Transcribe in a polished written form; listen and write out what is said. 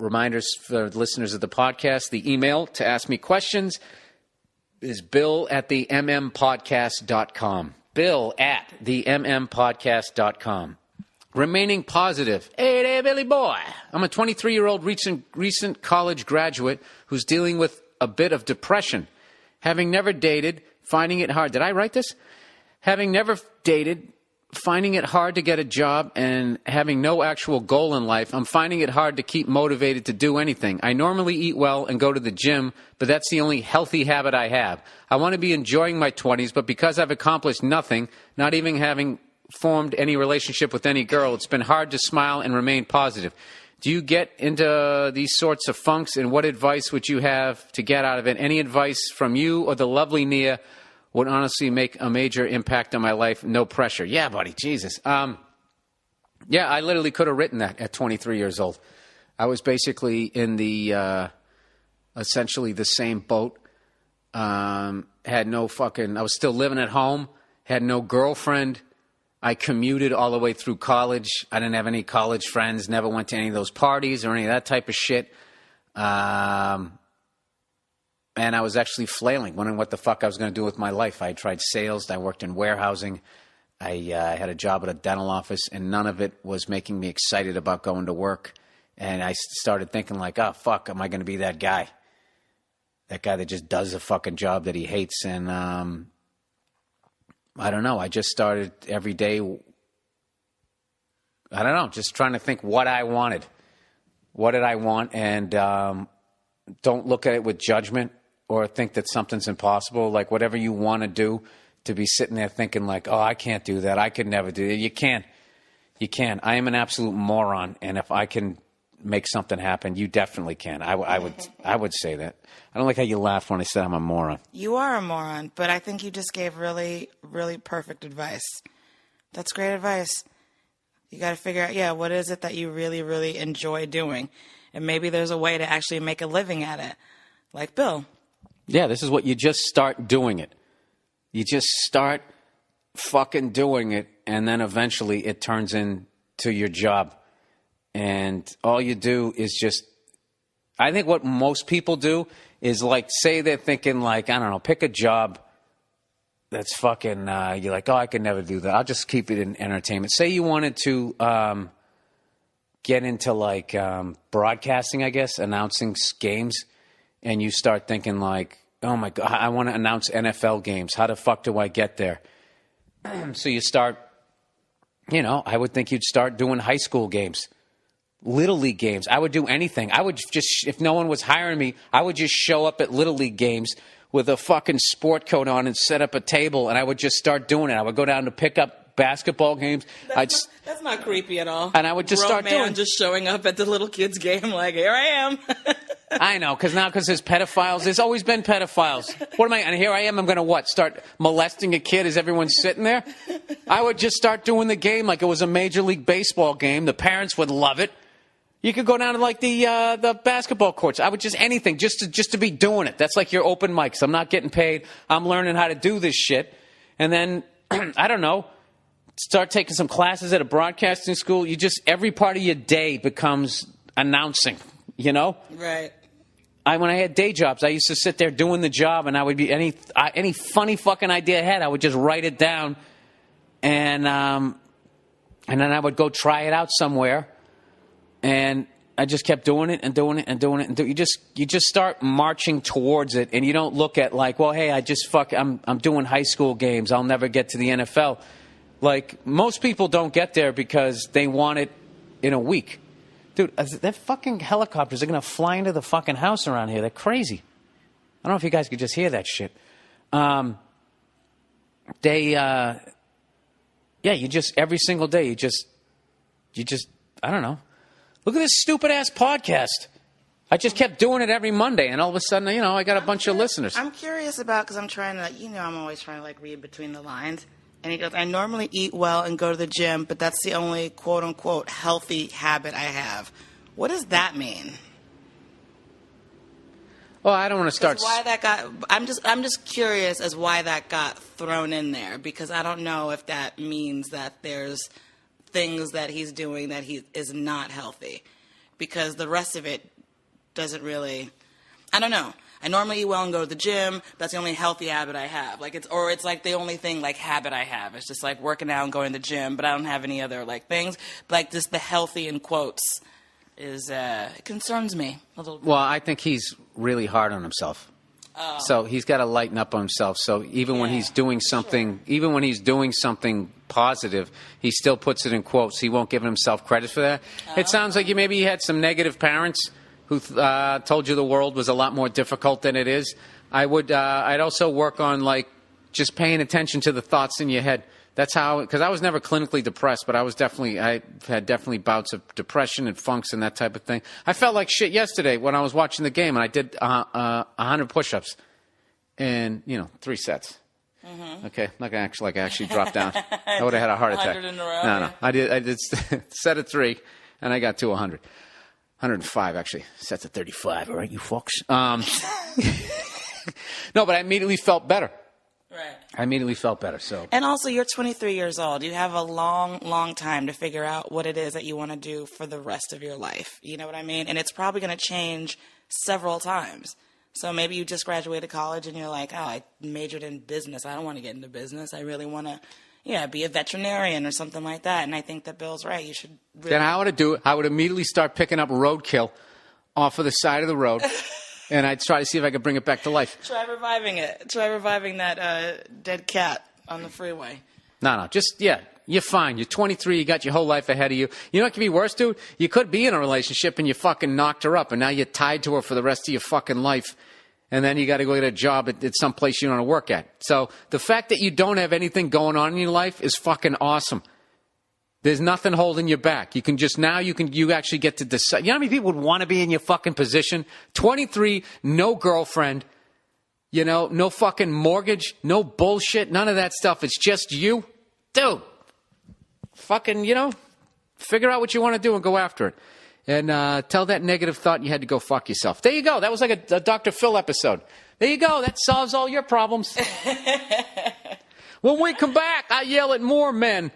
Reminders for listeners of the podcast, the email to ask me questions is bill@themmpodcast.com. bill@themmpodcast.com. Remaining positive. Hey there, Billy boy. I'm a 23-year-old recent college graduate who's dealing with a bit of depression. Having never dated, finding it hard. Did I write this? Having never dated, finding it hard to get a job, and having no actual goal in life, I'm finding it hard to keep motivated to do anything. I normally eat well and go to the gym, but that's the only healthy habit I have. I want to be enjoying my 20s, but because I've accomplished nothing, not even having formed any relationship with any girl, it's been hard to smile and remain positive. Do you get into these sorts of funks, and what advice would you have to get out of it? Any advice from you or the lovely Nia would honestly make a major impact on my life. No pressure. Yeah, buddy. Jesus. Yeah, I literally could have written that at 23 years old. I was basically in the essentially the same boat. Had no fucking... I was still living at home. Had no girlfriend. I commuted all the way through college. I didn't have any college friends. Never went to any of those parties or any of that type of shit. And I was actually flailing, wondering what the fuck I was going to do with my life. I had tried sales. I worked in warehousing. I had a job at a dental office, and none of it was making me excited about going to work. And I started thinking like, oh, fuck, am I going to be that guy? That guy that just does a fucking job that he hates. And I don't know. I just started every day, I don't know, just trying to think what I wanted. What did I want? And don't look at it with judgment or think that something's impossible. Like whatever you want to do, to be sitting there thinking like, oh, I can't do that. I could never do it. You can. You can. I am an absolute moron. And if I can make something happen, you definitely can. I would say that. I don't like how you laugh when I said I'm a moron. You are a moron, but I think you just gave really, really perfect advice. That's great advice. You got to figure out, what is it that you really, really enjoy doing? And maybe there's a way to actually make a living at it. Like Bill. Yeah, this is what you just start doing it. You just start fucking doing it, and then eventually it turns into your job. And all you do is just, I think what most people do is like, say they're thinking like, I don't know, pick a job that's fucking, you're like, oh, I can never do that. I'll just keep it in entertainment. Say you wanted to get into like broadcasting, I guess, announcing games, and you start thinking like, oh my God, I want to announce NFL games. How the fuck do I get there? So you start, I would think you'd start doing high school games, Little League games. I would do anything. I would just, if no one was hiring me, I would just show up at Little League games with a fucking sport coat on and set up a table, and I would just start doing it. I would go down to pick up basketball games. That's not creepy at all. And I would just start doing, just showing up at the little kids' game like, here I am. I know, because there's pedophiles. There's always been pedophiles. What am I? And here I am. I'm going to what? Start molesting a kid as everyone's sitting there? I would just start doing the game like it was a Major League Baseball game. The parents would love it. You could go down to like the basketball courts. I would just anything just to be doing it. That's like your open mics. I'm not getting paid. I'm learning how to do this shit. And then I don't know. Start taking some classes at a broadcasting school. Every part of your day becomes announcing, Right. When I had day jobs, I used to sit there doing the job, and I would be any funny fucking idea I had, I would just write it down, and then I would go try it out somewhere, and I just kept doing it and doing it and doing it, and you just start marching towards it, and you don't look at like, well, hey, I'm doing high school games, I'll never get to the NFL. Like most people don't get there because they want it in a week. Dude, that fucking helicopters are going to fly into the fucking house around here. They're crazy. I don't know if you guys could just hear that shit. You just, every single day, you just, I don't know. Look at this stupid ass podcast. I just kept doing it every Monday, and all of a sudden, I got a bunch of listeners. I'm curious about, because I'm trying to, I'm always trying to read between the lines. And he goes, I normally eat well and go to the gym, but that's the only quote-unquote healthy habit I have. What does that mean? Well, I don't want to start. Why that got? I'm just curious as why that got thrown in there, because I don't know if that means that there's things that he's doing that he is not healthy, because the rest of it doesn't really, I don't know. I normally eat well and go to the gym. That's the only healthy habit I have. Like it's like the only thing like habit I have. It's just like working out and going to the gym, but I don't have any other like things. But, like just the healthy in quotes is it concerns me a little bit. Well, I think he's really hard on himself. Oh. So he's got to lighten up on himself. So even when he's doing something, even when he's doing something positive, he still puts it in quotes. He won't give himself credit for that. It sounds like maybe you had some negative parents who told you the world was a lot more difficult than it is. I'd also work on like just paying attention to the thoughts in your head. That's how, because I was never clinically depressed, but I had definitely bouts of depression and funks and that type of thing. I felt like shit yesterday when I was watching the game, and I did 100 push-ups in 3 sets. Mm-hmm. Okay, not gonna actually drop down. I would have had a heart attack. 100 in a row. No, I did set of 3, and I got to 100. 105, actually. Sets of 35, all right, you fucks. No, but I immediately felt better. Right. I immediately felt better, so. And also, you're 23 years old. You have a long, long time to figure out what it is that you want to do for the rest of your life. You know what I mean? And it's probably going to change several times. So maybe you just graduated college and you're like, oh, I majored in business. I don't want to get into business. I really want to, be a veterinarian or something like that. And I think that Bill's right. You should really... Then how would I do it? I would immediately start picking up roadkill off of the side of the road. And I'd try to see if I could bring it back to life. Try reviving it. Try reviving that dead cat on the freeway. No. You're fine. You're 23. You got your whole life ahead of you. You know what could be worse, dude? You could be in a relationship and you fucking knocked her up. And now you're tied to her for the rest of your fucking life. And then you got to go get a job at some place you don't want to work at. So the fact that you don't have anything going on in your life is fucking awesome. There's nothing holding you back. You actually get to decide. You know how many people would want to be in your fucking position? 23, no girlfriend, no fucking mortgage, no bullshit, none of that stuff. It's just you. Dude, fucking, figure out what you want to do and go after it. And tell that negative thought you had to go fuck yourself. There you go. That was like a Dr. Phil episode. There you go. That solves all your problems. When we come back, I yell at more men.